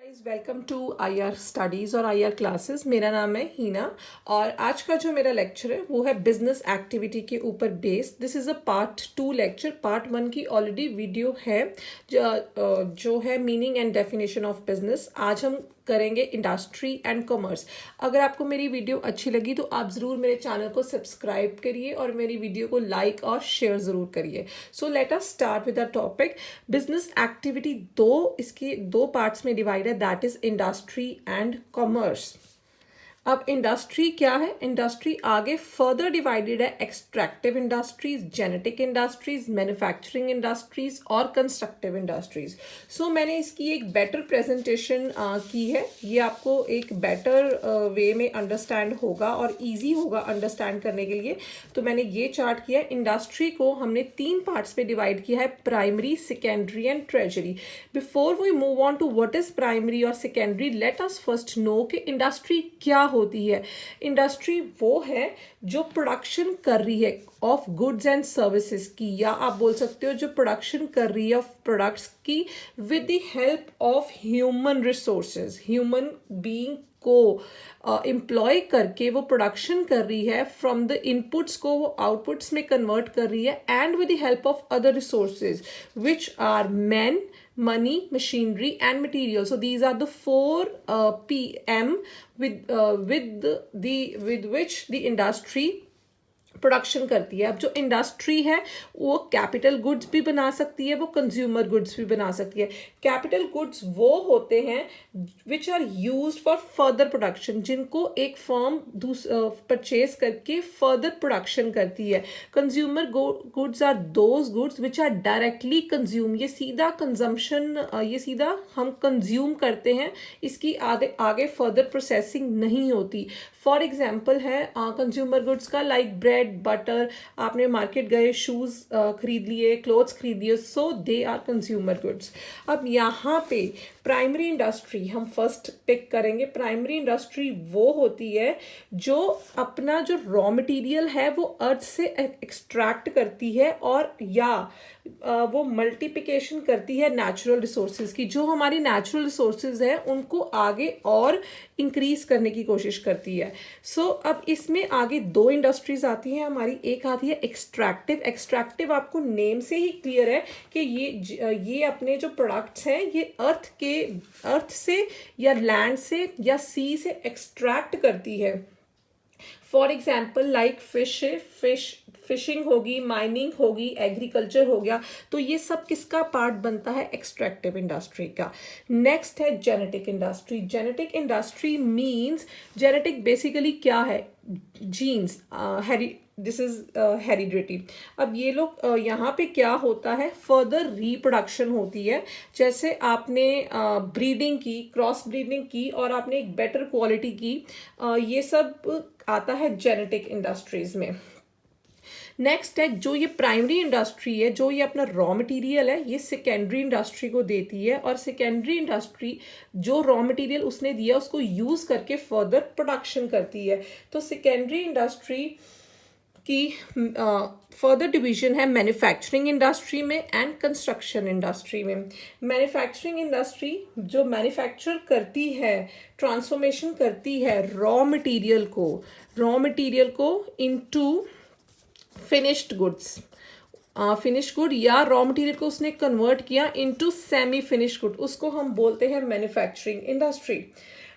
Guys, welcome to IR studies और IR classes. मेरा नाम है हीना और आज का जो मेरा लेक्चर है वो है बिजनेस एक्टिविटी के ऊपर based. This is a part 2 lecture. Part 1 की ऑलरेडी वीडियो है जो है meaning and definition of business. आज हम करेंगे इंडस्ट्री एंड कॉमर्स। अगर आपको मेरी वीडियो अच्छी लगी तो आप ज़रूर मेरे चैनल को सब्सक्राइब करिए और मेरी वीडियो को लाइक और शेयर ज़रूर करिए। So let us start with the topic. Business activity इसके दो पार्ट्स में डिवाइड है, that is industry and commerce. अब इंडस्ट्री क्या है? इंडस्ट्री आगे फर्दर डिवाइडेड है extractive industries, genetic industries, manufacturing industries और कंस्ट्रक्टिव इंडस्ट्रीज। सो मैंने इसकी एक बेटर प्रेजेंटेशन की है। ये आपको एक बेटर वे में अंडरस्टैंड होगा और इजी होगा अंडरस्टैंड करने के लिए। तो मैंने ये चार्ट किया है। इंडस्ट्री को हमने 3 पार्ट्स में डिवाइड किया है, primary, secondary and tertiary. Before we move on to what is primary और secondary, let us first know कि इंडस्ट्री क्या होती है। इंडस्ट्री वो है जो प्रोडक्शन कर रही है ऑफ गुड्स एंड सर्विसेज की, या आप बोल सकते हो जो प्रोडक्शन कर रही है ऑफ प्रोडक्ट्स की with the help of human resources, human being को एम्प्लॉय करके वो प्रोडक्शन कर रही है। फ्रॉम द इनपुट्स को वो आउटपुट्स में कन्वर्ट कर रही है and with the help of other resources which are man, money, machinery and material. So these are the 4 PM with which the industry production करती है। अब जो इंडस्ट्री है वो कैपिटल गुड्स भी बना सकती है, वो कंज्यूमर गुड्स भी बना सकती है। कैपिटल गुड्स वो होते हैं which are used for further production, जिनको एक फर्म परचेज करके फर्दर प्रोडक्शन करती है। Consumer goods are those goods which are directly consume, ये सीधा कंजम्पशन, ये सीधा हम कंज्यूम करते हैं, इसकी आगे फर्दर प्रोसेसिंग नहीं होती। फॉर एग्जाम्पल है कंज्यूमर गुड्स का, लाइक ब्रेड, बटर, आपने मार्केट गए, शूज खरीद लिए, क्लोथ्स खरीद लिए, सो दे आर कंज्यूमर गुड्स। अब यहाँ पे प्राइमरी इंडस्ट्री हम फर्स्ट पिक करेंगे। प्राइमरी इंडस्ट्री वो होती है जो अपना जो रॉ मटेरियल है वो अर्थ से एक्सट्रैक्ट करती है और या वो मल्टीप्लिकेशन करती है नेचुरल रिसोर्सेज की। जो हमारी नेचुरल रिसोर्सेज है उनको आगे और इंक्रीज करने की कोशिश करती है। सो अब इसमें आगे 2 इंडस्ट्रीज आती हैं हमारी। एक आती है एक्सट्रैक्टिव। एक्सट्रैक्टिव आपको नेम से ही क्लियर है कि ये अपने जो प्रोडक्ट्स हैं ये अर्थ से या लैंड से या सी से एक्सट्रैक्ट करती है। फॉर एग्जाम्पल लाइक फिशिंग होगी, माइनिंग होगी, एग्रीकल्चर हो गया। तो ये सब किसका पार्ट बनता है? एक्सट्रैक्टिव इंडस्ट्री का। नेक्स्ट है genetic industry. Genetic industry means, genetic basically क्या है? Genes, this is heredity. अब ये लोग यहाँ पे क्या होता है, फर्दर रिप्रोडक्शन होती है। जैसे आपने ब्रीडिंग की, क्रॉस ब्रीडिंग की और आपने एक बेटर क्वालिटी की, ये सब आता है जेनेटिक इंडस्ट्रीज में। नेक्स्ट है जो ये प्राइमरी इंडस्ट्री है, जो ये अपना रॉ मटेरियल है, ये सेकेंडरी इंडस्ट्री को देती है और सेकेंडरी इंडस्ट्री जो रॉ मटेरियल उसने दिया उसको यूज करके फर्दर प्रोडक्शन करती है। तो सेकेंडरी इंडस्ट्री की फर्दर डिवीजन है मैन्युफैक्चरिंग इंडस्ट्री में एंड कंस्ट्रक्शन इंडस्ट्री में। मैन्युफैक्चरिंग इंडस्ट्री जो मैन्युफैक्चर करती है, ट्रांसफॉर्मेशन करती है रॉ मटेरियल को into finished goods. Finish good या रॉ मटेरियल को उसने कन्वर्ट किया इनटू सेमी फिनिश गुड, उसको हम बोलते हैं मैन्युफैक्चरिंग इंडस्ट्री।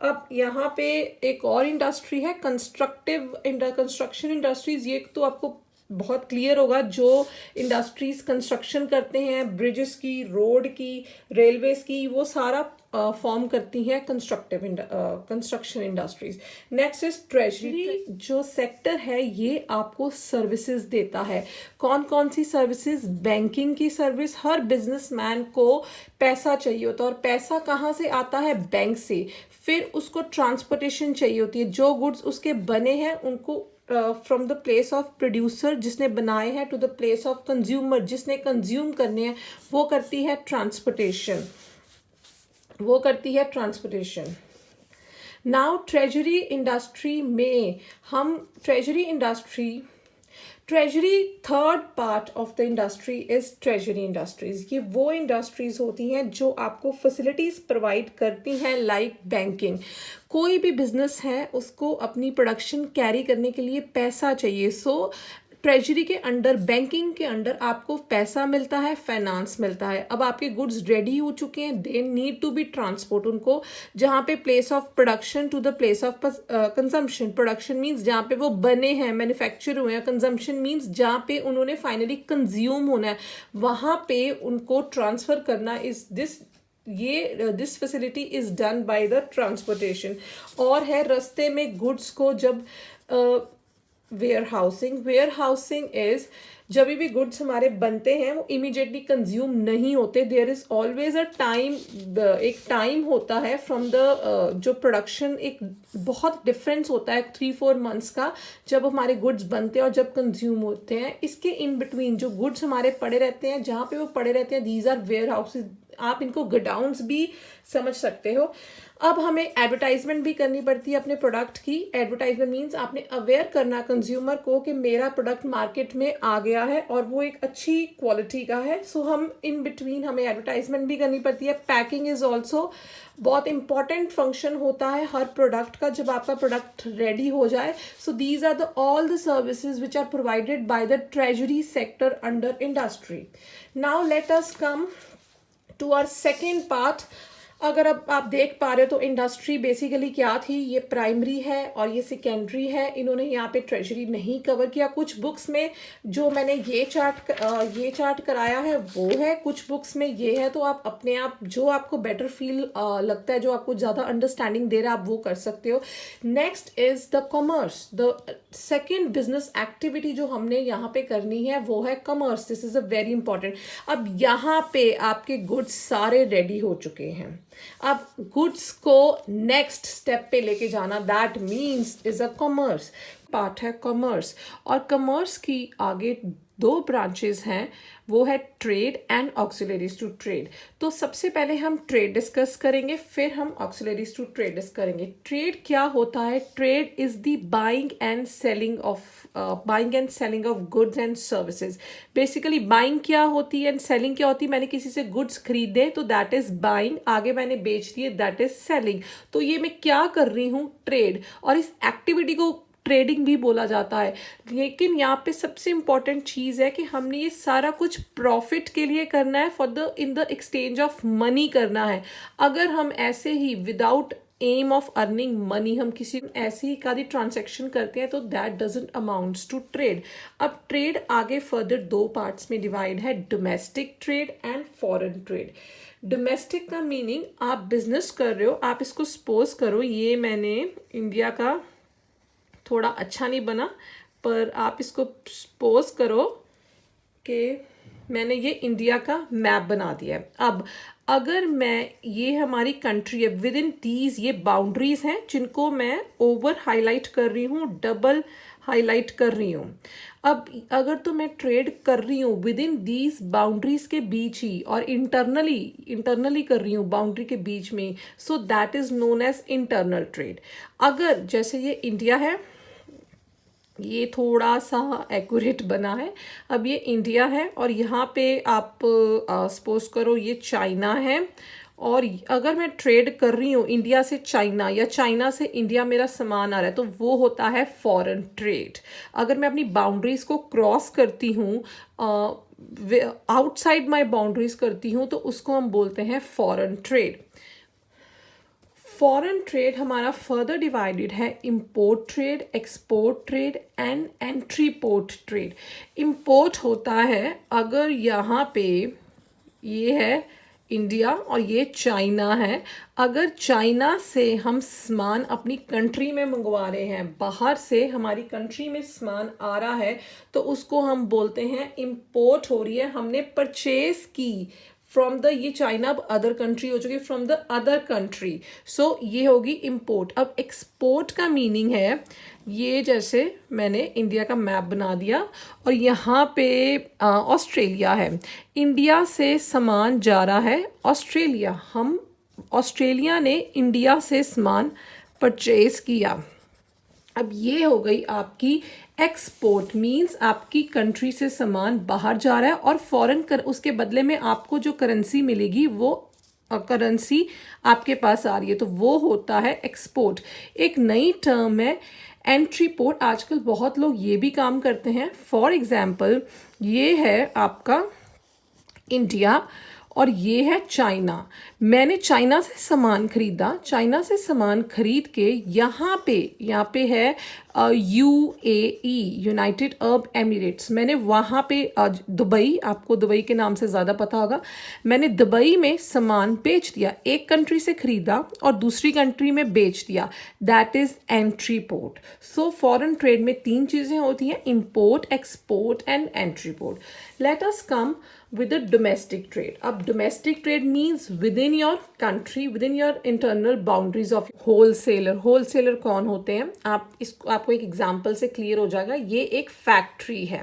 अब यहाँ पे एक और इंडस्ट्री है कंस्ट्रक्शन इंडस्ट्रीज। ये तो आपको बहुत क्लियर होगा, जो इंडस्ट्रीज कंस्ट्रक्शन करते हैं, ब्रिजेस की, रोड की, रेलवेज की, वो सारा फॉर्म करती हैं construction industries. Next is treasury. जो सेक्टर है ये आपको सर्विसेज देता है। कौन कौन सी सर्विसेज? बैंकिंग की सर्विस। हर बिजनेसमैन को पैसा चाहिए होता है और पैसा कहाँ से आता है? बैंक से। फिर उसको ट्रांसपोर्टेशन चाहिए होती है, जो गुड्स उसके बने हैं उनको from the place of producer जिसने बनाए हैं to the place of consumer जिसने कंज्यूम करने हैं, वो करती है ट्रांसपोर्टेशन। नाउ ट्रेजरी इंडस्ट्री में हम treasury, third part of the industry is treasury industries. ये वो इंडस्ट्रीज होती हैं जो आपको फैसिलिटीज प्रोवाइड करती हैं, लाइक बैंकिंग। कोई भी बिजनेस है उसको अपनी प्रोडक्शन कैरी करने के लिए पैसा चाहिए, सो ट्रेजरी के अंडर, बैंकिंग के अंडर आपको पैसा मिलता है, फाइनेंस मिलता है। अब आपके गुड्स रेडी हो चुके हैं, they need to be transport, उनको जहाँ पे place of production to the place of consumption. Production means जहाँ पे वो बने हैं, मैन्युफैक्चर हुए हैं। कंजम्पशन मीन्स जहाँ पे उन्होंने फाइनली कंज्यूम होना है, वहाँ पे उनको ट्रांसफ़र करना। Is this facility is done by the transportation. और है रास्ते में गुड्स को जब वेयर हाउसिंग इज जब भी गुड्स हमारे बनते हैं वो इमीडिएटली कंज्यूम नहीं होते। There is always a time, एक टाइम होता है फ्रॉम द जो प्रोडक्शन, एक बहुत डिफरेंस होता है 3-4 मंथ्स का, जब हमारे गुड्स बनते हैं और जब कंज्यूम होते हैं। इसके इन बिटवीन जो गुड्स हमारे पड़े रहते हैं, जहाँ पे वो पड़े रहते हैं, दीज आर वेयर हाउसेज। आप इनको गोडाउन्स भी समझ सकते हो। अब हमें एडवर्टाइजमेंट भी करनी पड़ती है अपने प्रोडक्ट की। एडवर्टाइजमेंट मीन्स आपने अवेयर करना कंज्यूमर को कि मेरा प्रोडक्ट मार्केट में आ गया है और वो एक अच्छी क्वालिटी का है। सो हम इन बिटवीन हमें एडवर्टाइजमेंट भी करनी पड़ती है। पैकिंग इज ऑल्सो बहुत इंपॉर्टेंट फंक्शन होता है हर प्रोडक्ट का, जब आपका प्रोडक्ट रेडी हो जाए। So these are the all the services which are provided by the treasury sector under industry. Now let us come to our second part. अगर अब आप देख पा रहे हो तो इंडस्ट्री बेसिकली क्या थी, ये प्राइमरी है और ये सेकेंडरी है। इन्होंने यहाँ पे ट्रेजरी नहीं कवर किया। कुछ बुक्स में जो मैंने ये चार्ट कराया है वो है, कुछ बुक्स में ये है। तो आप अपने आप जो आपको बेटर फील लगता है, जो आपको ज़्यादा अंडरस्टैंडिंग दे रहा है, आप वो कर सकते हो। Next is the commerce. The second business activity जो हमने यहाँ पे करनी है वो है commerce. This is a very important. अब यहाँ पे आपके गुड्स सारे रेडी हो चुके हैं। अब गुड्स को नेक्स्ट स्टेप पे लेके जाना, that means is a commerce part है, कॉमर्स। और कॉमर्स की आगे 2 ब्रांचेस हैं, वो है trade and auxiliaries to trade. तो सबसे पहले हम ट्रेड डिस्कस करेंगे, फिर हम ऑक्सिलरीज टू ट्रेड डिस्कस करेंगे। ट्रेड क्या होता है? Trade is the buying and selling of goods and services. Basically buying क्या होती है एंड सेलिंग क्या होती है? मैंने किसी से गुड्स खरीदे तो दैट इज बाइंग, आगे मैंने बेच दिए दैट इज सेलिंग। तो ये मैं क्या कर रही हूँ? ट्रेड। और इस एक्टिविटी को ट्रेडिंग भी बोला जाता है। लेकिन यहाँ पे सबसे इंपॉर्टेंट चीज़ है कि हमने ये सारा कुछ प्रॉफिट के लिए करना है, in the exchange of money करना है। अगर हम ऐसे ही without aim of earning money हम किसी ऐसी ही का ट्रांजेक्शन करते हैं तो that doesn't amounts to trade. अब ट्रेड आगे फर्दर 2 पार्ट्स में डिवाइड है, domestic trade and foreign trade. Domestic का मीनिंग आप बिजनेस कर रहे हो, आप इसको सपोज करो, ये मैंने इंडिया का थोड़ा अच्छा नहीं बना, पर आप इसको सपोज करो कि मैंने ये इंडिया का मैप बना दिया है। अब अगर मैं, ये हमारी कंट्री है, विद इन दीज ये बाउंड्रीज हैं जिनको मैं ओवर हाईलाइट कर रही हूँ, डबल हाईलाइट कर रही हूँ। अब अगर तो मैं ट्रेड कर रही हूँ विद इन दीज बाउंड्रीज के बीच ही और इंटरनली कर रही हूँ बाउंड्री के बीच में, so that is known as internal trade. अगर जैसे ये इंडिया है, ये थोड़ा सा एक्यूरेट बना है, अब ये इंडिया है और यहाँ पे आप सपोज करो ये चाइना है, और अगर मैं ट्रेड कर रही हूँ इंडिया से चाइना या चाइना से इंडिया, मेरा सामान आ रहा है, तो वो होता है फॉरेन ट्रेड। अगर मैं अपनी बाउंड्रीज को क्रॉस करती हूँ, आउटसाइड माय बाउंड्रीज करती हूँ, तो उसको हम बोलते हैं फॉरेन ट्रेड। फॉरेन ट्रेड हमारा फर्दर डिवाइडेड है import trade, export trade and entry port trade. Import होता है अगर यहाँ पे ये है इंडिया और ये चाइना है, अगर चाइना से हम सामान अपनी कंट्री में मंगवा रहे हैं, बाहर से हमारी कंट्री में सामान आ रहा है, तो उसको हम बोलते हैं इंपोर्ट हो रही है, हमने परचेज की फ्रॉम द, ये चाइना अब अदर कंट्री हो चुकी है, फ्रॉम द अदर कंट्री, सो ये होगी इंपोर्ट। अब एक्सपोर्ट का मीनिंग है, ये जैसे मैंने इंडिया का मैप बना दिया और यहाँ पे ऑस्ट्रेलिया है, इंडिया से सामान जा रहा है ऑस्ट्रेलिया, ऑस्ट्रेलिया ने इंडिया से सामान परचेज किया, अब ये हो गई आपकी एक्सपोर्ट, मींस आपकी कंट्री से सामान बाहर जा रहा है और फॉरेन उसके बदले में आपको जो करेंसी मिलेगी वो करेंसी आपके पास आ रही है, तो वो होता है एक्सपोर्ट। एक नई टर्म है एंट्री पोर्ट। आजकल बहुत लोग ये भी काम करते हैं। फॉर एग्जाम्पल ये है आपका इंडिया और ये है चाइना। मैंने चाइना से सामान खरीदा, चाइना से सामान खरीद के यहाँ पे है UAE, यूनाइटेड अरब एमिरेट्स। मैंने वहाँ पे दुबई, आपको दुबई के नाम से ज़्यादा पता होगा, मैंने दुबई में सामान बेच दिया। एक कंट्री से खरीदा और दूसरी कंट्री में बेच दिया, that is entry port. So foreign trade में 3 चीज़ें होती हैं, import, export and entry port. Late us come with a domestic trade. अब domestic trade means within your country, within your internal boundaries of wholesaler. wholesaler कौन होते हैं? आपको एक एग्जाम्पल से क्लियर हो जाएगा। ये एक फैक्ट्री है,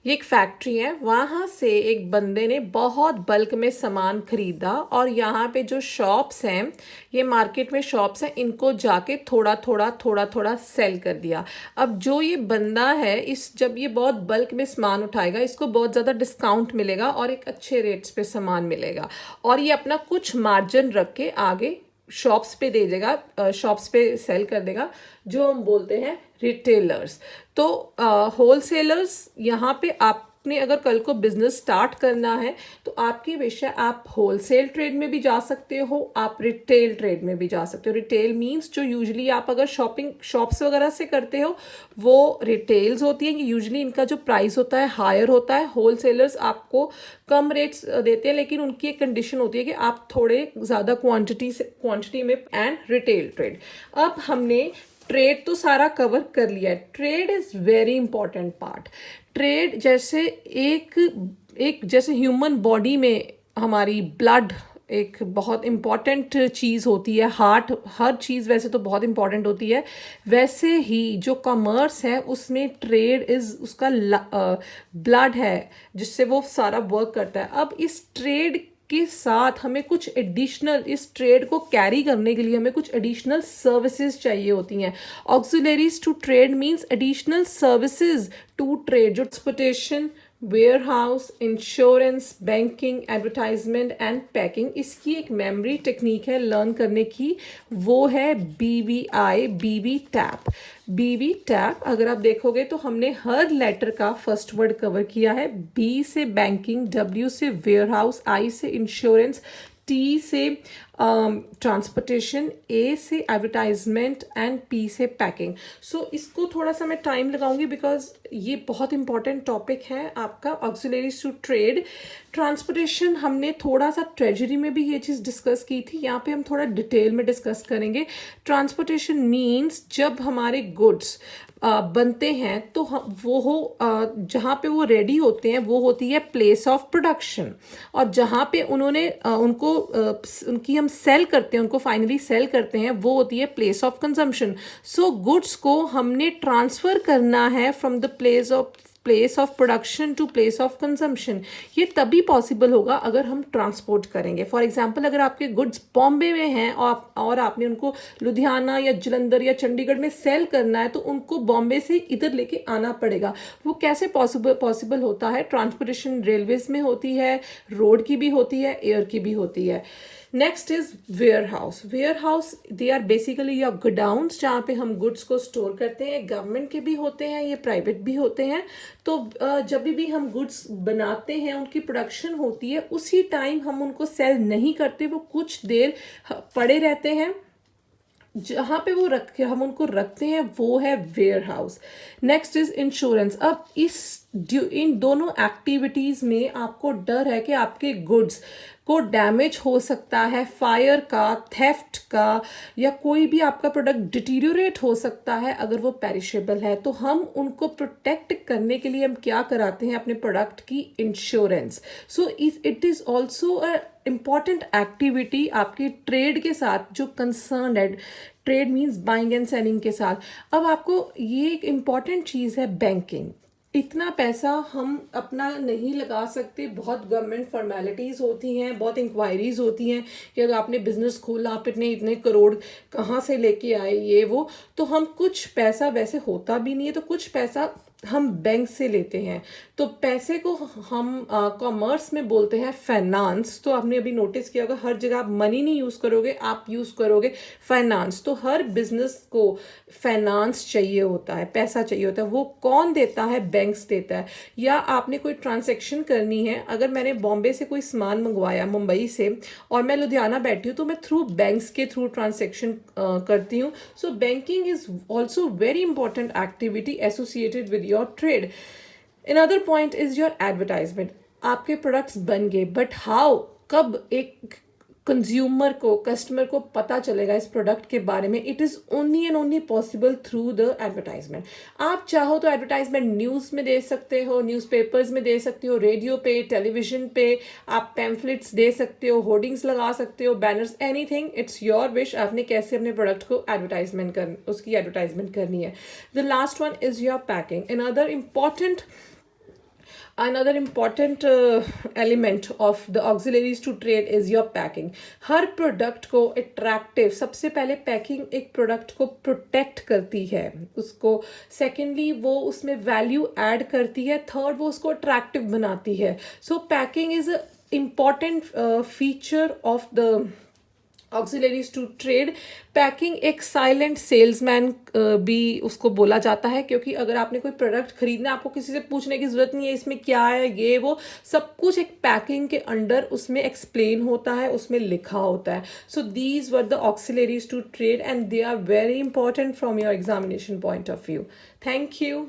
ये एक फैक्ट्री है, वहाँ से एक बंदे ने बहुत बल्क में सामान खरीदा और यहाँ पे जो शॉप्स हैं, ये मार्केट में शॉप्स हैं, इनको जाके थोड़ा थोड़ा सेल कर दिया। अब जो ये बंदा है, जब ये बहुत बल्क में सामान उठाएगा, इसको बहुत ज़्यादा डिस्काउंट मिलेगा और एक अच्छे रेट्स पे सामान मिलेगा और ये अपना कुछ मार्जिन रख के आगे शॉप्स पे दे देगा, शॉप्स पे सेल कर देगा, जो हम बोलते हैं रिटेलर्स। तो होलसेलर्स यहाँ पे आपने अगर कल को बिजनेस स्टार्ट करना है तो आपकी विषय, आप होलसेल ट्रेड में भी जा सकते हो, आप रिटेल ट्रेड में भी जा सकते हो। रिटेल मींस जो यूजुअली आप अगर शॉप्स वगैरह से करते हो वो रिटेल्स होती हैं, यूजुअली इनका जो प्राइस होता है हायर होता है। होलसेलर्स आपको कम रेट्स देते हैं, लेकिन उनकी एक कंडीशन होती है कि आप थोड़े ज़्यादा क्वांटिटी में। एंड रिटेल ट्रेड, अब हमने ट्रेड तो सारा कवर कर लिया है। Trade is very important part. Trade जैसे एक जैसे ह्यूमन बॉडी में हमारी ब्लड एक बहुत इम्पॉर्टेंट चीज़ होती है, हार्ट, हर चीज़ वैसे तो बहुत इम्पॉर्टेंट होती है, वैसे ही जो कॉमर्स है उसमें ट्रेड उसका ब्लड है जिससे वो सारा वर्क करता है। अब इस ट्रेड के साथ हमें कुछ एडिशनल, इस ट्रेड को कैरी करने के लिए हमें कुछ एडिशनल सर्विसेज चाहिए होती हैं। Auxiliaries to trade means additional services to trade, जो transportation, warehouse, insurance, banking, advertisement and packing. इसकी एक मेमोरी टेक्निक है लर्न करने की, वो है BVI, BV tap. BV tap अगर आप देखोगे तो हमने हर लेटर का फर्स्ट वर्ड कवर किया है। B से बैंकिंग, W से वेयरहाउस, I से इंश्योरेंस, T से ट्रांसपोर्टेशन, A से एडवर्टाइजमेंट एंड P से पैकिंग। सो इसको थोड़ा सा मैं टाइम लगाऊंगी बिकॉज ये बहुत इंपॉर्टेंट टॉपिक है आपका, ऑक्सिलरीज टू ट्रेड। ट्रांसपोर्टेशन हमने थोड़ा सा ट्रेजरी में भी ये चीज़ डिस्कस की थी, यहाँ पे हम थोड़ा डिटेल में डिस्कस करेंगे। ट्रांसपोर्टेशन मीन्स जब हमारे गुड्स बनते हैं तो वो हो जहाँ पे वो रेडी होते हैं वो होती है प्लेस ऑफ प्रोडक्शन, और जहाँ पे उन्होंने उनकी हम सेल करते हैं, उनको फाइनली सेल करते हैं, वो होती है place of consumption. So goods को हमने ट्रांसफ़र करना है from the place of production to place of consumption. ये तभी पॉसिबल होगा अगर हम ट्रांसपोर्ट करेंगे। फॉर एग्जांपल अगर आपके गुड्स बॉम्बे में हैं और आपने उनको लुधियाना या जलंधर या चंडीगढ़ में सेल करना है तो उनको बॉम्बे से इधर लेके आना पड़ेगा। वो कैसे पॉसिबल होता है? ट्रांसपोर्टेशन रेलवेज में होती है, रोड की भी होती है, एयर की भी होती है। Next is warehouse. Warehouse they are basically your godowns, जहाँ पे हम गुड्स को स्टोर करते हैं। गवर्नमेंट के भी होते हैं, ये प्राइवेट भी होते हैं। तो जब भी हम गुड्स बनाते हैं, उनकी प्रोडक्शन होती है, उसी टाइम हम उनको सेल नहीं करते, वो कुछ देर पड़े रहते हैं। जहाँ पे वो हम उनको रखते हैं वो है warehouse. Next is insurance. अब इन दोनों एक्टिविटीज़ में आपको डर है कि आपके गुड्स को डैमेज हो सकता है, फायर का, थेफ्ट का, या कोई भी आपका प्रोडक्ट डिटीरियोरेट हो सकता है अगर वो पेरिशेबल है। तो हम उनको प्रोटेक्ट करने के लिए हम क्या कराते हैं? अपने प्रोडक्ट की insurance. So it is also a important activity आपके ट्रेड के साथ जो कंसर्न है। Trade means buying and selling के साथ। अब आपको ये एक इम्पॉर्टेंट चीज़ है बैंकिंग। इतना पैसा हम अपना नहीं लगा सकते, बहुत गवर्नमेंट फॉर्मेलिटीज़ होती हैं, बहुत इंक्वायरीज़ होती हैं कि अगर आपने बिजनेस खोला आप इतने इतने करोड़ कहाँ से लेके आए ये वो। तो हम कुछ पैसा, वैसे होता भी नहीं है, तो कुछ पैसा हम बैंक से लेते हैं। तो पैसे को हम कॉमर्स में बोलते हैं फाइनेंस। तो आपने अभी नोटिस किया होगा हर जगह आप मनी नहीं यूज़ करोगे, आप यूज़ करोगे फाइनेंस। तो हर बिजनेस को फाइनेंस चाहिए होता है, पैसा चाहिए होता है। वो कौन देता है? बैंक्स देता है। या आपने कोई ट्रांजैक्शन करनी है, अगर मैंने बॉम्बे से कोई सामान मंगवाया मुंबई से और मैं लुधियाना बैठी हूँ, तो मैं थ्रू बैंक्स के थ्रू ट्रांजैक्शन करती हूँ। सो banking is also very important activity associated with your trade. Another point is your advertisement. आपके प्रोडक्ट्स बन गए, बट हाउ, कब एक कंज्यूमर को, कस्टमर को पता चलेगा इस प्रोडक्ट के बारे में? It is only and only possible through the advertisement. आप चाहो तो एडवर्टाइजमेंट न्यूज़ में दे सकते हो, न्यूज़पेपर्स में दे सकते हो, रेडियो पे, टेलीविजन पे, आप पैम्फलेट्स दे सकते हो, होर्डिंग्स लगा सकते हो, banners, anything, it's your wish. आपने कैसे अपने प्रोडक्ट को उसकी एडवर्टाइजमेंट करनी है। The last one is your packing. Another important element of the auxiliaries to trade is your packing. Her product को अट्रैक्टिव, सबसे पहले पैकिंग एक प्रोडक्ट को प्रोटेक्ट करती है उसको, सेकेंडली वो उसमें वैल्यू ऐड करती है, थर्ड वो उसको अट्रैक्टिव बनाती है। So packing is a important feature of the auxiliaries to trade. Packing एक साइलेंट सेल्समैन भी उसको बोला जाता है, क्योंकि अगर आपने कोई प्रोडक्ट खरीदना है, आपको किसी से पूछने की जरूरत नहीं है इसमें क्या है, ये वो सब कुछ एक पैकिंग के अंडर उसमें एक्सप्लेन होता है, उसमें लिखा होता है। So these were the auxiliaries to trade and they are very important from your examination point of view. Thank you.